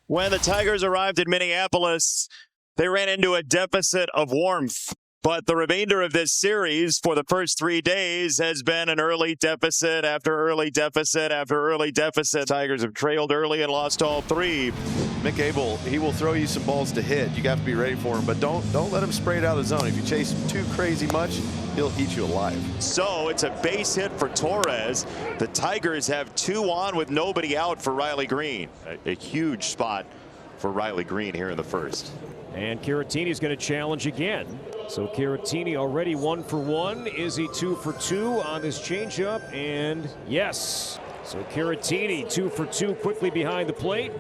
When the Tigers arrived in Minneapolis, they ran into a deficit of warmth. But the remainder of this series for the first 3 days has been an early deficit after early deficit after early deficit. Tigers have trailed early and lost all three. Mick Abel, he will throw you some balls to hit. You got to be ready for him, but don't let him spray it out of the zone. If you chase him too crazy much, he'll eat you alive. So it's a base hit for Torres. The Tigers have 2 on with nobody out for Riley Green. A huge spot for Riley Green here in the first. And Caratini's going to challenge again. So Caratini already 1 for 1. Is he 2 for 2 on this changeup? And yes. So Caratini 2 for 2 quickly behind the plate.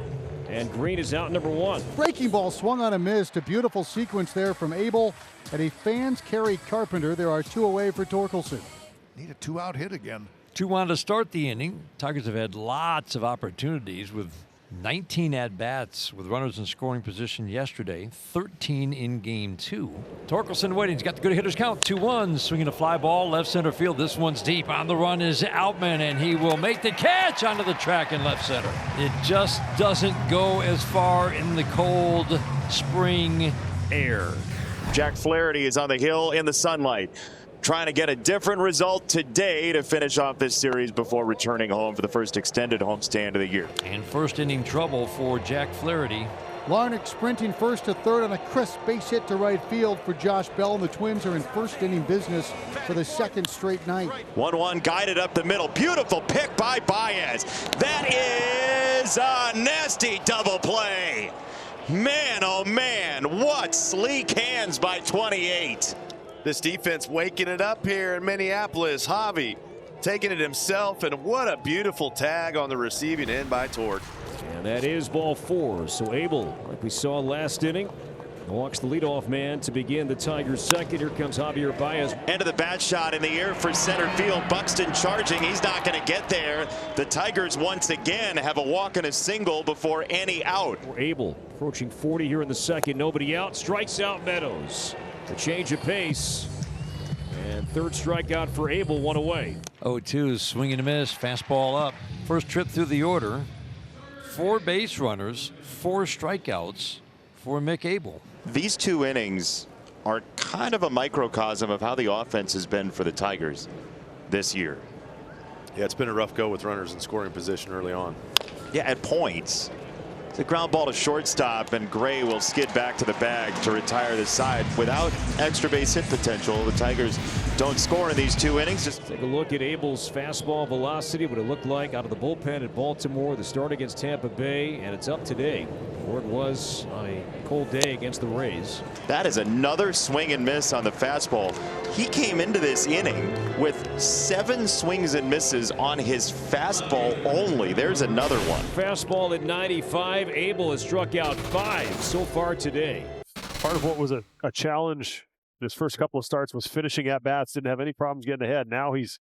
And Green is out number 1. Breaking ball swung on a miss. A beautiful sequence there from Abel. And a fans carry Carpenter. There are 2 away for Torkelson. Need a 2-out hit again. 2 on to start the inning. Tigers have had lots of opportunities with 19 at-bats with runners in scoring position yesterday, 13 in game 2. Torkelson waiting. He's got the good hitters count. 2-1, swinging a fly ball left center field. This one's deep. On the run is Outman, and he will make the catch onto the track in left center. It just doesn't go as far in the cold spring air. Jack Flaherty is on the hill in the sunlight, trying to get a different result today to finish off this series before returning home for the first extended homestand of the year. And first inning trouble for Jack Flaherty. Larnach sprinting first to third on a crisp base hit to right field for Josh Bell. And the Twins are in first inning business for the second straight night. 1-1 guided up the middle. Beautiful pick by Baez. That is a nasty double play. Man, oh man, what sleek hands by 28. This defense waking it up here in Minneapolis. Javi taking it himself, and what a beautiful tag on the receiving end by Torque. And that is ball 4. So Abel, like we saw last inning, walks the leadoff man to begin the Tigers' second. Here comes Javier Baez. End of the bat shot in the air for center field. Buxton charging. He's not going to get there. The Tigers once again have a walk and a single before any out. Abel approaching 40 here in the second. Nobody out. Strikes out Meadows. The change of pace. And third strikeout for Abel, 1 away. 0-2, swing and a miss, fastball up. First trip through the order. 4 base runners, 4 strikeouts for Mick Abel. These 2 innings are kind of a microcosm of how the offense has been for the Tigers this year. Yeah, it's been a rough go with runners in scoring position early on. Yeah, at points. The ground ball to shortstop, and Gray will skid back to the bag to retire the side. Without extra base hit potential, the Tigers don't score in these 2 innings. Just take a look at Abel's fastball velocity, what it looked like out of the bullpen at Baltimore, the start against Tampa Bay, and it's up today, or it was on a cold day against the Rays. That is another swing and miss on the fastball. He came into this inning with 7 swings and misses on his fastball only. There's another one. Fastball at 95. Abel has struck out 5 so far today. Part of what was a challenge in his first couple of starts was finishing at bats. Didn't have any problems getting ahead. Now he's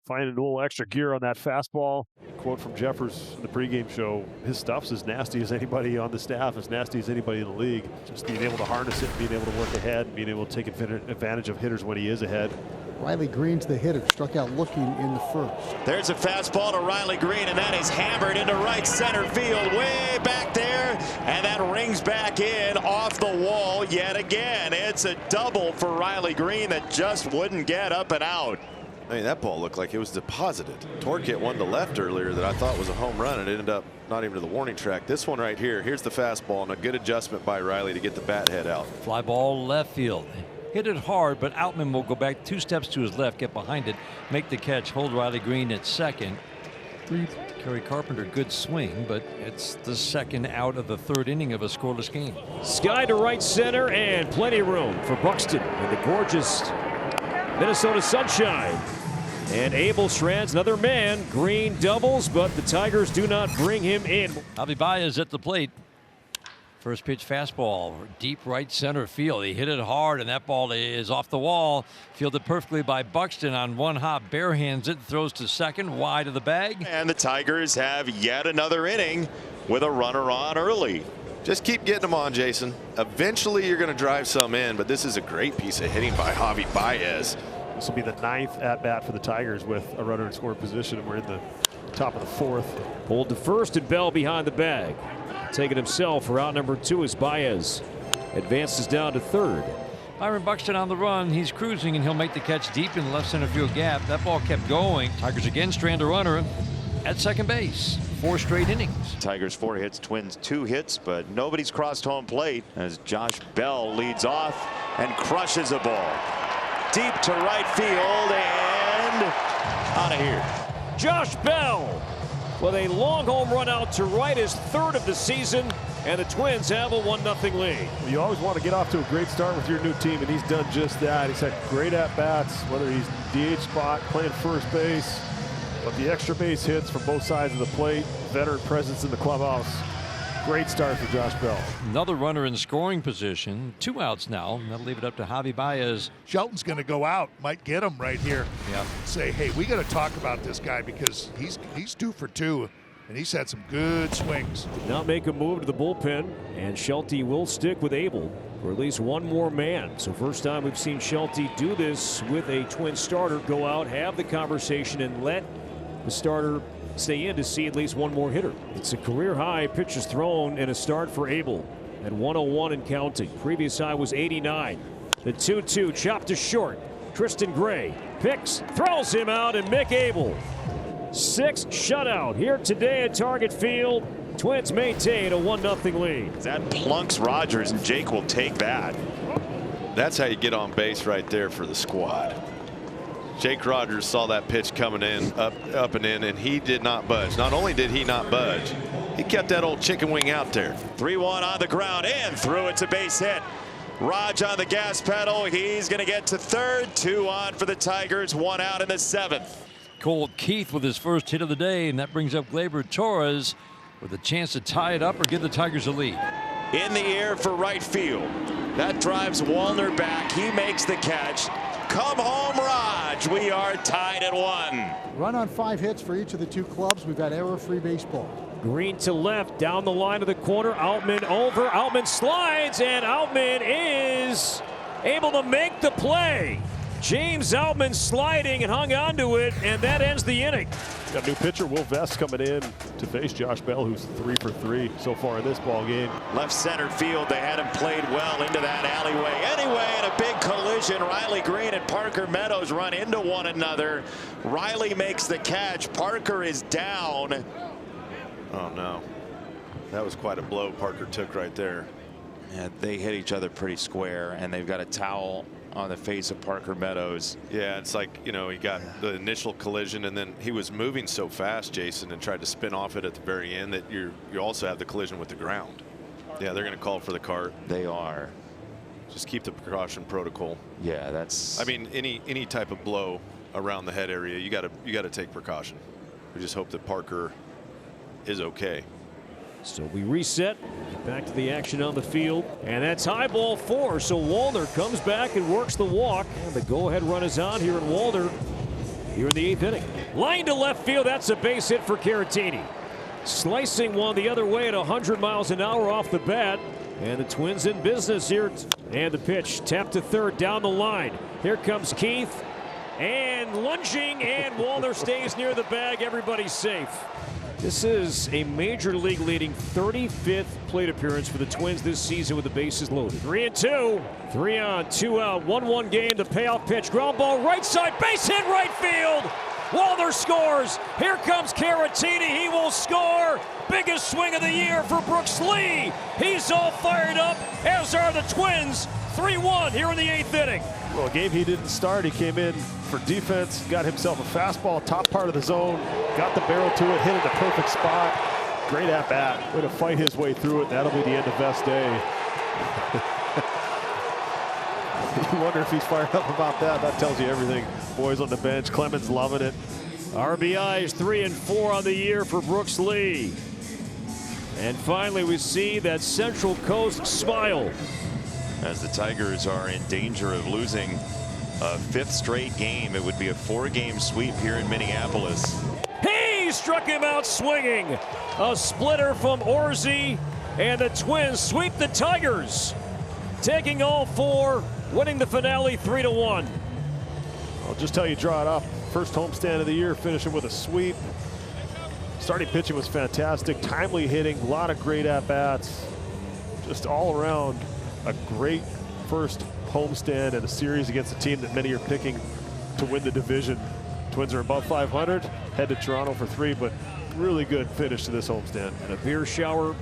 finding a little extra gear on that fastball. Quote from Jeffers in the pregame show: his stuff's as nasty as anybody on the staff, as nasty as anybody in the league. Just being able to harness it, being able to work ahead, being able to take advantage of hitters when he is ahead. Riley Green's the hitter, struck out looking in the first. There's a fastball to Riley Green, and that is hammered into right center field, way back there, and that rings back in off the wall yet again. It's a double for Riley Green that just wouldn't get up and out. I mean, that ball looked like it was deposited. Torque hit one to left earlier that I thought was a home run, and it ended up not even to the warning track. This one right here, here's the fastball, and a good adjustment by Riley to get the bat head out. Fly ball left field. Hit it hard, but Outman will go back 2 steps to his left, get behind it, make the catch, hold Riley Green at second. Kerry Carpenter, good swing, but it's the second out of the 3rd inning of a scoreless game. Sky to right center, and plenty of room for Buxton in the gorgeous Minnesota sunshine. And Abel strands another man. Green doubles, but the Tigers do not bring him in. Javi Baez at the plate. First pitch fastball, deep right center field. He hit it hard, and that ball is off the wall. Fielded perfectly by Buxton on one hop. Barehands it, throws to second, wide of the bag. And the Tigers have yet another inning with a runner on early. Just keep getting them on, Jason. Eventually you're going to drive some in, but this is a great piece of hitting by Javi Baez. This will be the 9th at-bat for the Tigers with a runner in scoring position, and we're in the top of the 4th. Pulled to first, and Bell behind the bag. take it himself for out number 2 as Baez advances down to third. Byron Buxton on the run. He's cruising, and he'll make the catch deep in the left center field gap. That ball kept going. Tigers again strand a runner at second base. 4 straight innings. Tigers 4 hits, Twins 2 hits, but nobody's crossed home plate as Josh Bell leads off and crushes a ball deep to right field and out of here. Josh Bell with a long home run out to right, his 3rd of the season, and the Twins have a 1-0 lead. You always want to get off to a great start with your new team, and he's done just that. He's had great at-bats, whether he's DH spot, playing first base, but the extra base hits from both sides of the plate, veteran presence in the clubhouse. Great start for Josh Bell. Another runner in scoring position. 2 outs now. That'll leave it up to Javi Baez. Shelton's going to go out. Might get him right here. Yeah. Say, hey, we got to talk about this guy because he's 2 for 2, and he's had some good swings. Now make a move to the bullpen, and Schulte will stick with Abel for at least one more man. So first time we've seen Schulte do this with a Twin starter, go out, have the conversation, and let the starter stay in to see at least one more hitter. It's a career high pitches thrown and a start for Abel at 101 and counting. Previous high was 89. The 2-2 chopped to short. Tristan Gray picks, throws him out, and Mick Abel 6th shutout here today at Target Field. Twins maintain a 1-0 lead. That plunks Rogers, and Jake will take that. That's how you get on base right there for the squad. Jake Rogers saw that pitch coming in, up and in, and he did not budge. Not only did he not budge, he kept that old chicken wing out there. 3-1 on the ground and through. It's a base hit. Raj on the gas pedal. He's going to get to third. 2 on for the Tigers. 1 out in the 7th. Colt Keith with his first hit of the day, and that brings up Gleyber Torres with a chance to tie it up or give the Tigers a lead. In the air for right field. That drives Wallner back. He makes the catch. Come home, Raj. We are tied at 1. Run on 5 hits for each of the 2 clubs. We've got error-free baseball. Green to left, down the line of the corner. Outman over. Outman slides, and Outman is able to make the play. James Outman sliding and hung onto it, and that ends the inning. Got a new pitcher, Will Vest, coming in to face Josh Bell, who's 3 for 3 so far in this ball game. Left center field. They had him played well into that alleyway. Anyway, in a big collision, Riley Green and Parker Meadows run into one another. Riley makes the catch. Parker is down. Oh, no. That was quite a blow Parker took right there. Yeah, they hit each other pretty square, and they've got a towel on the face of Parker Meadows. Yeah, it's like, you know, he got the initial collision, and then he was moving so fast, Jason, and tried to spin off it at the very end that you also have the collision with the ground. Yeah, they're going to call for the cart. They are. Just keep the precaution protocol. Yeah, that's. I mean, any type of blow around the head area, you got to take precaution. We just hope that Parker is okay. So we reset, get back to the action on the field, and that's high ball 4. So Wallner comes back and works the walk, and the go-ahead run is on here in Wallner here in the 8th inning. Line to left field, that's a base hit for Caratini. Slicing one the other way at 100 miles an hour off the bat, and the Twins in business here. And the pitch tapped to third down the line. Here comes Keith, and lunging, and Wallner stays near the bag. Everybody's safe. This is a major league leading 35th plate appearance for the Twins this season with the bases loaded. 3-2, 3 on, 2 out, 1-1 game. The payoff pitch, ground ball right side, base hit right field. Wallner scores. Here comes Caratini. He will score. Biggest swing of the year for Brooks Lee. He's all fired up, as are the Twins. 3-1 here in the 8th inning. Well, a game he didn't start. He came in for defense, got himself a fastball, top part of the zone, got the barrel to it, hit it the perfect spot. Great at bat. Way to fight his way through it. That'll be the end of Vest's day. You wonder if he's fired up about that. That tells you everything. Boys on the bench, Clemens loving it. RBIs 3 and 4 on the year for Brooks Lee. And finally, we see that Central Coast smile as the Tigers are in danger of losing a 5th straight game. It would be a 4-game sweep here in Minneapolis. He struck him out swinging. A splitter from Orsi, and the Twins sweep the Tigers, taking all 4, winning the finale 3-1. I'll just tell you, draw it up. First homestand of the year, finishing with a sweep. Starting pitching was fantastic. Timely hitting, a lot of great at-bats. Just all around a great first homestand and a series against a team that many are picking to win the division. Twins are above 500, head to Toronto for 3, but really good finish to this homestand. And a beer shower